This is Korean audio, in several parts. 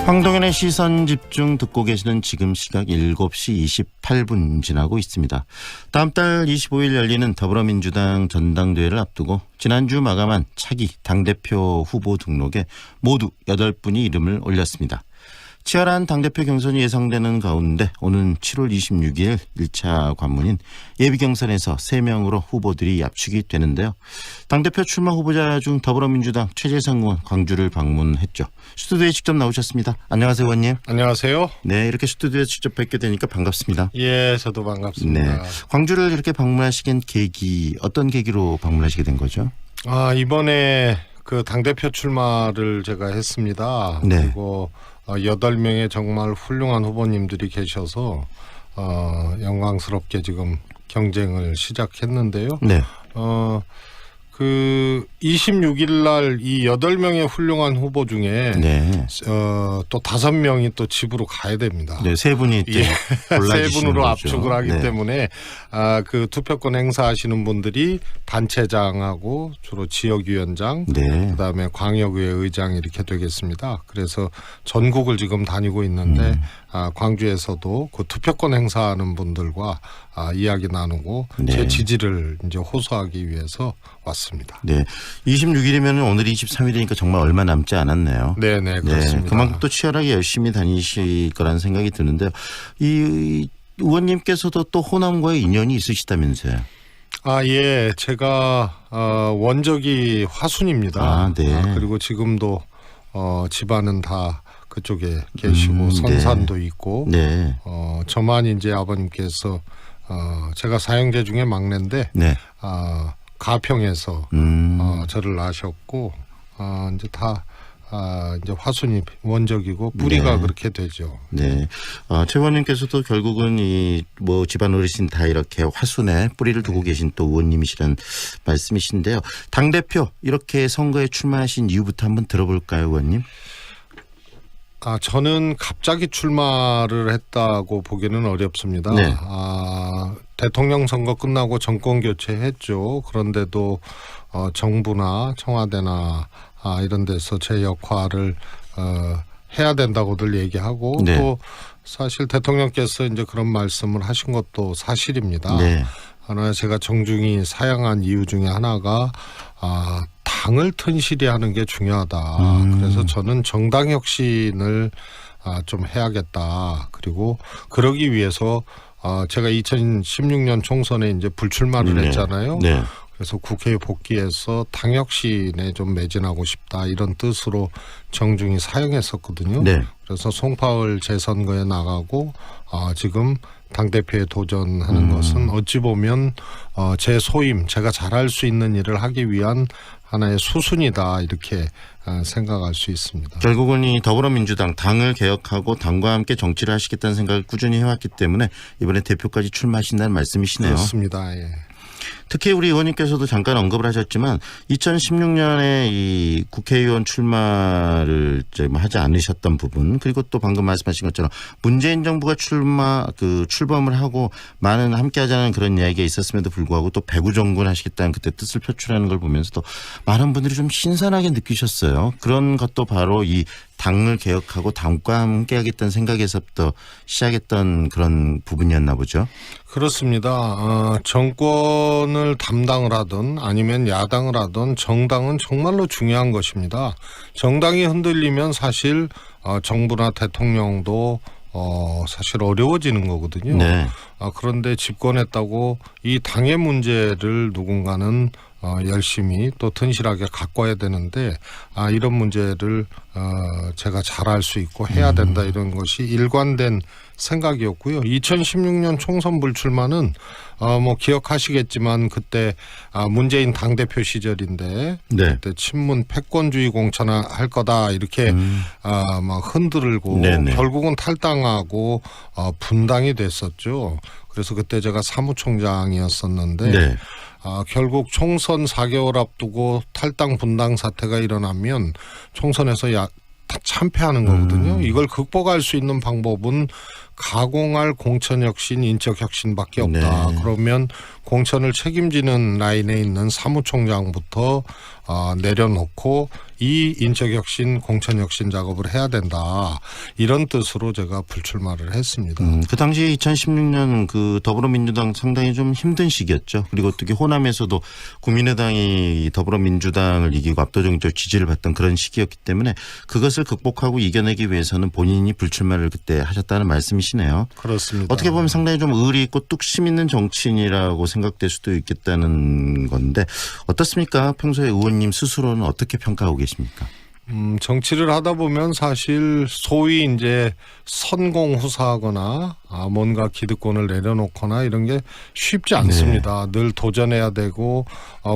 황동현의 시선집중 듣고 계시는 지금 시각 7시 28분 지나고 있습니다. 다음 달 25일 열리는 더불어민주당 전당대회를 앞두고 지난주 마감한 차기 당대표 후보 등록에 모두 8분이 이름을 올렸습니다. 치열한 당대표 경선이 예상되는 가운데 오는 7월 26일 1차 관문인 예비경선에서 3명으로 후보들이 압축이 되는데요. 당대표 출마 후보자 중 더불어민주당 최재성 의원 광주를 방문했죠. 스튜디오에 직접 나오셨습니다. 안녕하세요, 의원님. 안녕하세요. 네, 이렇게 스튜디오에 직접 뵙게 되니까 반갑습니다. 예, 저도 반갑습니다. 네, 광주를 이렇게 방문하시긴 계기, 어떤 계기로 방문하시게 된 거죠? 이번에 그 당대표 출마를 제가 했습니다. 네. 그리고 8명의 정말 훌륭한 후보님들이 계셔서 영광스럽게 지금 경쟁을 시작했는데요. 네. 그 26일 날 이 8명의 훌륭한 후보 중에 네. 또 5명이 또 집으로 가야 됩니다. 네, 3분이 또 세 분으로 거죠. 압축을 하기 네. 때문에 그 투표권 행사하시는 분들이 단체장하고 주로 지역위원장, 네. 그다음에 광역의회 의장 이렇게 되겠습니다. 그래서 전국을 지금 다니고 있는데 광주에서도 그 투표권 행사하는 분들과 이야기 나누고 네. 제 지지를 이제 호소하기 위해서 왔습니다. 네, 26일이면 오늘이 23일이니까 정말 얼마 남지 않았네요. 네네, 그렇습니다. 네, 그만큼 또 치열하게 열심히 다니실 거라는 생각이 드는데요. 이 의원님께서도 또 호남과의 인연이 있으시다면서요? 예, 제가 원적이 화순입니다. 네. 그리고 지금도 집안은 다 그쪽에 계시고 선산도 있고, 네. 저만 이제 아버님께서 제가 사형제 중에 막내인데, 네. 가평에서 저를 낳으셨고, 이제 다 이제 화순이 원적이고 뿌리가 네. 그렇게 되죠. 네. 최 의원님께서도 결국은 이 뭐 집안 어르신 다 이렇게 화순에 뿌리를 두고 계신 또 의원님이시란 말씀이신데요. 당대표 이렇게 선거에 출마하신 이유부터 한번 들어볼까요, 의원님? 저는 갑자기 출마를 했다고 보기는 어렵습니다. 네. 대통령 선거 끝나고 정권 교체했죠. 그런데도 정부나 청와대나 이런 데서 제 역할을 해야 된다고들 얘기하고 네. 또 사실 대통령께서 이제 그런 말씀을 하신 것도 사실입니다. 네. 하나 제가 정중히 사양한 이유 중에 하나가 당을 튼실히 하는 게 중요하다. 그래서 저는 정당 혁신을 좀 해야겠다. 그리고 그러기 위해서 제가 2016년 총선에 이제 불출마를 네. 했잖아요. 네. 그래서 국회에 복귀해서 당 혁신에 좀 매진하고 싶다 이런 뜻으로 정중히 사용했었거든요. 네. 그래서 송파을 재선거에 나가고 지금 당대표에 도전하는 것은 어찌 보면 제 소임, 제가 잘할 수 있는 일을 하기 위한 하나의 수순이다 이렇게 생각할 수 있습니다. 결국은 이 더불어민주당 당을 개혁하고 당과 함께 정치를 하시겠다는 생각을 꾸준히 해왔기 때문에 이번에 대표까지 출마하신다는 말씀이시네요. 그렇습니다. 예. 특히 우리 의원님께서도 잠깐 언급을 하셨지만 2016년에 이 국회의원 출마를 하지 않으셨던 부분, 그리고 또 방금 말씀하신 것처럼 문재인 정부가 출범을 하고 많은 함께하자는 그런 이야기가 있었음에도 불구하고 또 배구정군 하시겠다는 그때 뜻을 표출하는 걸 보면서도 많은 분들이 좀 신선하게 느끼셨어요. 그런 것도 바로 이 당을 개혁하고 당과 함께하겠다는 생각에서부터 시작했던 그런 부분이었나 보죠. 그렇습니다. 정권을 담당을 하든 아니면 야당을 하든 정당은 정말로 중요한 것입니다. 정당이 흔들리면 사실 정부나 대통령도 사실 어려워지는 거거든요. 네. 그런데 집권했다고 이 당의 문제를 누군가는 열심히 또 튼실하게 가꿔야 되는데 이런 문제를 제가 잘할 수 있고 해야 된다 이런 것이 일관된 생각이었고요. 2016년 총선 불출마는 뭐 기억하시겠지만 그때 문재인 당대표 시절인데 네. 그때 친문 패권주의 공천할 거다 이렇게 막 흔들고 네네. 결국은 탈당하고 분당이 됐었죠. 그래서 그때 제가 사무총장이었었는데 네. 결국 총선 4개월 앞두고 탈당 분당 사태가 일어나면 총선에서 다 참패하는 거거든요. 이걸 극복할 수 있는 방법은 가공할 공천혁신, 인적혁신밖에 없다. 네. 그러면 공천을 책임지는 라인에 있는 사무총장부터 내려놓고 이 인적혁신, 공천혁신 작업을 해야 된다. 이런 뜻으로 제가 불출마를 했습니다. 그 당시 2016년 그 더불어민주당 상당히 좀 힘든 시기였죠. 그리고 특히 호남에서도 국민의당이 더불어민주당을 이기고 압도적인 지지를 받던 그런 시기였기 때문에 그것을 극복하고 이겨내기 위해서는 본인이 불출마를 그때 하셨다는 말씀이시네요. 그렇습니다. 어떻게 보면 상당히 좀 의리 있고 뚝심 있는 정치인이라고 생각될 수도 있겠다는 건데 어떻습니까? 평소에 의원님 스스로는 어떻게 평가하고 계십니까? 정치를 하다 보면 사실 소위 이제 선공후사하거나 뭔가 기득권을 내려놓거나 이런 게 쉽지 않습니다. 늘 도전해야 되고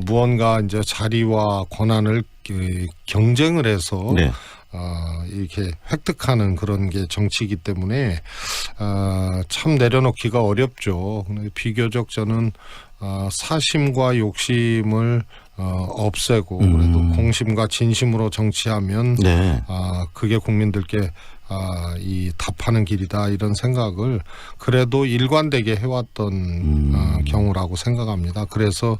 무언가 이제 자리와 권한을 경쟁을 해서 네. 이렇게 획득하는 그런 게 정치이기 때문에 참 내려놓기가 어렵죠. 근데 비교적 저는 사심과 욕심을 없애고 그래도 공심과 진심으로 정치하면 네. 그게 국민들께 이 답하는 길이다 이런 생각을 그래도 일관되게 해왔던 경우라고 생각합니다. 그래서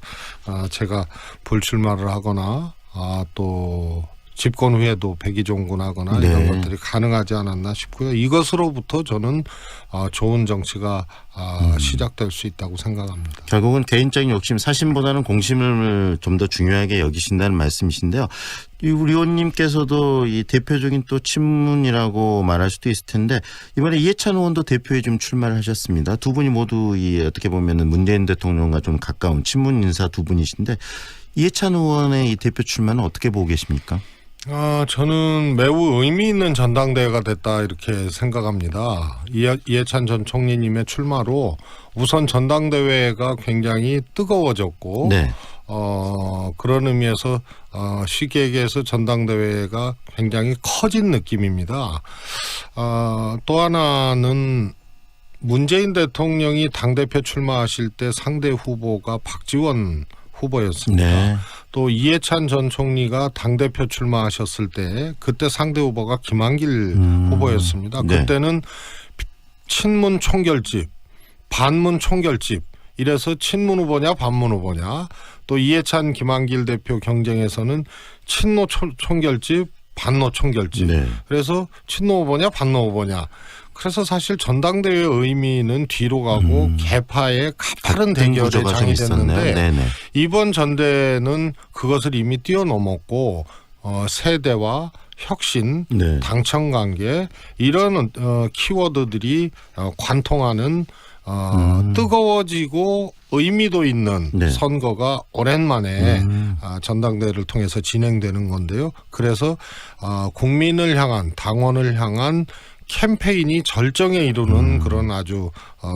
제가 불출마를 하거나 또 집권 후에도 백의종군하거나 네. 이런 것들이 가능하지 않았나 싶고요. 이것으로부터 저는 좋은 정치가 시작될 수 있다고 생각합니다. 결국은 개인적인 욕심, 사심보다는 공심을 좀 더 중요하게 여기신다는 말씀이신데요. 이 우리 의원님께서도 이 대표적인 또 친문이라고 말할 수도 있을 텐데 이번에 이해찬 의원도 대표에 좀 출마를 하셨습니다. 두 분이 모두 이 어떻게 보면은 문재인 대통령과 좀 가까운 친문 인사 두 분이신데 이해찬 의원의 이 대표 출마는 어떻게 보고 계십니까? 저는 매우 의미 있는 전당대회가 됐다 이렇게 생각합니다. 이해찬 전 총리님의 출마로 우선 전당대회가 굉장히 뜨거워졌고 네. 그런 의미에서 쉽게 얘기해서 전당대회가 굉장히 커진 느낌입니다. 또 하나는 문재인 대통령이 당대표 출마하실 때 상대 후보가 박지원 후보였습니다. 네. 또 이해찬 전 총리가 당대표 출마하셨을 때 그때 상대 후보가 김한길 후보였습니다. 네. 그때는 친문 총결집, 반문 총결집 이래서 친문 후보냐 반문 후보냐 또 이해찬 김한길 대표 경쟁에서는 친노 총결집, 반노 총결집. 네. 그래서 친노 후보냐 반노 후보냐. 그래서 사실 전당대회의 의미는 뒤로 가고 개파의 가파른 대결의 장이 됐는데 네네. 이번 전대는 그것을 이미 뛰어넘었고 세대와 혁신, 네. 당청관계 이런 키워드들이 관통하는 뜨거워지고 의미도 있는 네. 선거가 오랜만에 전당대회를 통해서 진행되는 건데요. 그래서 국민을 향한 당원을 향한 캠페인이 절정에 이르는 그런 아주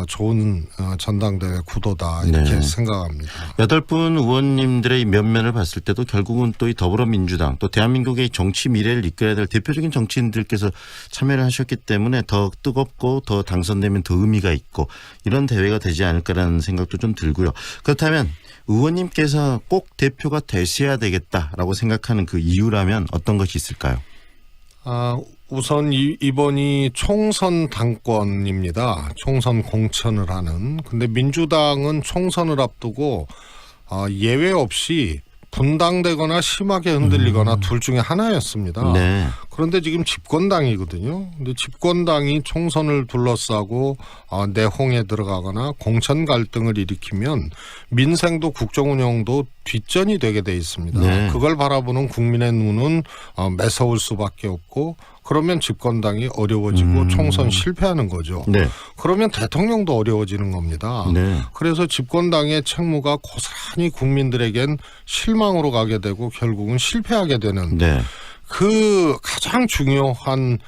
좋은 전당대회 구도다 이렇게 네. 생각합니다. 8분 의원님들의 면면을 봤을 때도 결국은 또 이 더불어민주당 또 대한민국의 정치 미래를 이끌어야 될 대표적인 정치인들께서 참여를 하셨기 때문에 더 뜨겁고 더 당선되면 더 의미가 있고 이런 대회가 되지 않을까라는 생각도 좀 들고요. 그렇다면 의원님께서 꼭 대표가 되셔야 되겠다라고 생각하는 그 이유라면 어떤 것이 있을까요? 우선 이번이 총선 당권입니다. 총선 공천을 하는. 근데 민주당은 총선을 앞두고 예외 없이 분당되거나 심하게 흔들리거나 둘 중에 하나였습니다. 네. 그런데 지금 집권당이거든요. 근데 집권당이 총선을 둘러싸고 내홍에 들어가거나 공천 갈등을 일으키면 민생도 국정운영도 뒷전이 되게 돼 있습니다. 네. 그걸 바라보는 국민의 눈은 매서울 수밖에 없고 그러면 집권당이 어려워지고 총선 실패하는 거죠. 네. 그러면 대통령도 어려워지는 겁니다. 네. 그래서 집권당의 책무가 고스란히 국민들에겐 실망으로 가게 되고 결국은 실패하게 되는 네. 그 가장 중요한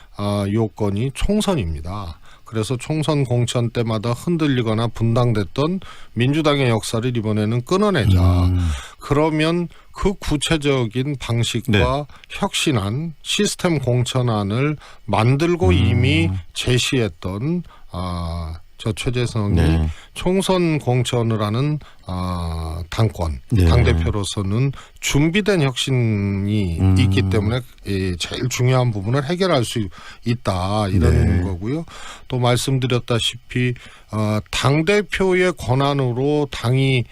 요건이 총선입니다. 그래서 총선 공천 때마다 흔들리거나 분당됐던 민주당의 역사를 이번에는 끊어내자. 그러면 그 구체적인 방식과 네. 혁신안, 시스템 공천안을 만들고 이미 제시했던 저 최재성이 네. 총선 공천을 하는 당권, 네. 당대표로서는 준비된 혁신이 있기 때문에 제일 중요한 부분을 해결할 수 있다 이런 네. 거고요. 또 말씀드렸다시피 당대표의 권한으로 당이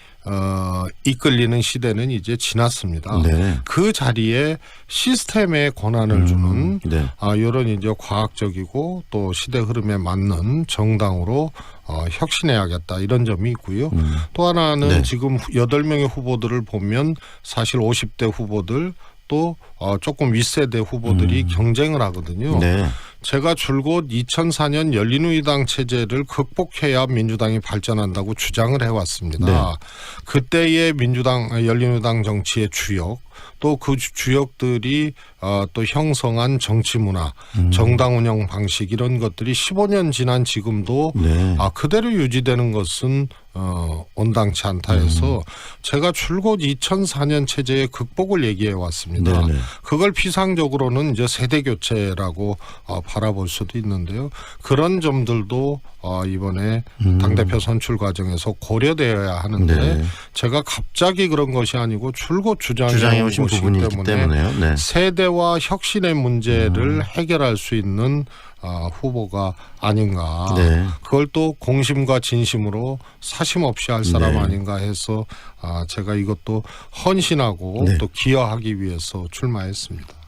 이끌리는 시대는 이제 지났습니다. 네. 그 자리에 시스템의 권한을 주는 네. 이런 이제 과학적이고 또 시대 흐름에 맞는 정당으로 혁신해야겠다 이런 점이 있고요. 또 하나는 네. 지금 8명의 후보들을 보면 사실 50대 후보들 또 조금 윗세대 후보들이 경쟁을 하거든요. 네. 제가 줄곧 2004년 열린우리당 체제를 극복해야 민주당이 발전한다고 주장을 해왔습니다. 네. 그때의 열린우리당 정치의 주역 또 그 주역들이 또 형성한 정치 문화, 정당 운영 방식 이런 것들이 15년 지난 지금도 네. 그대로 유지되는 것은 온당치 않다 해서 제가 줄곧 2004년 체제의 극복을 얘기해 왔습니다. 네. 그걸 피상적으로는 이제 세대 교체라고 바라볼 수도 있는데요. 그런 점들도 이번에 당대표 선출 과정에서 고려되어야 하는데 네. 제가 갑자기 그런 것이 아니고 줄곧 주장해 주장해 온 오신 것이기 부분이 있기 때문에요. 네. 세대와 혁신의 문제를 해결할 수 있는 후보가 아닌가. 네. 그걸 또 공심과 진심으로 사심 없이 할 사람 네. 아닌가 해서 제가 이것도 헌신하고 네. 또 기여하기 위해서 출마했습니다.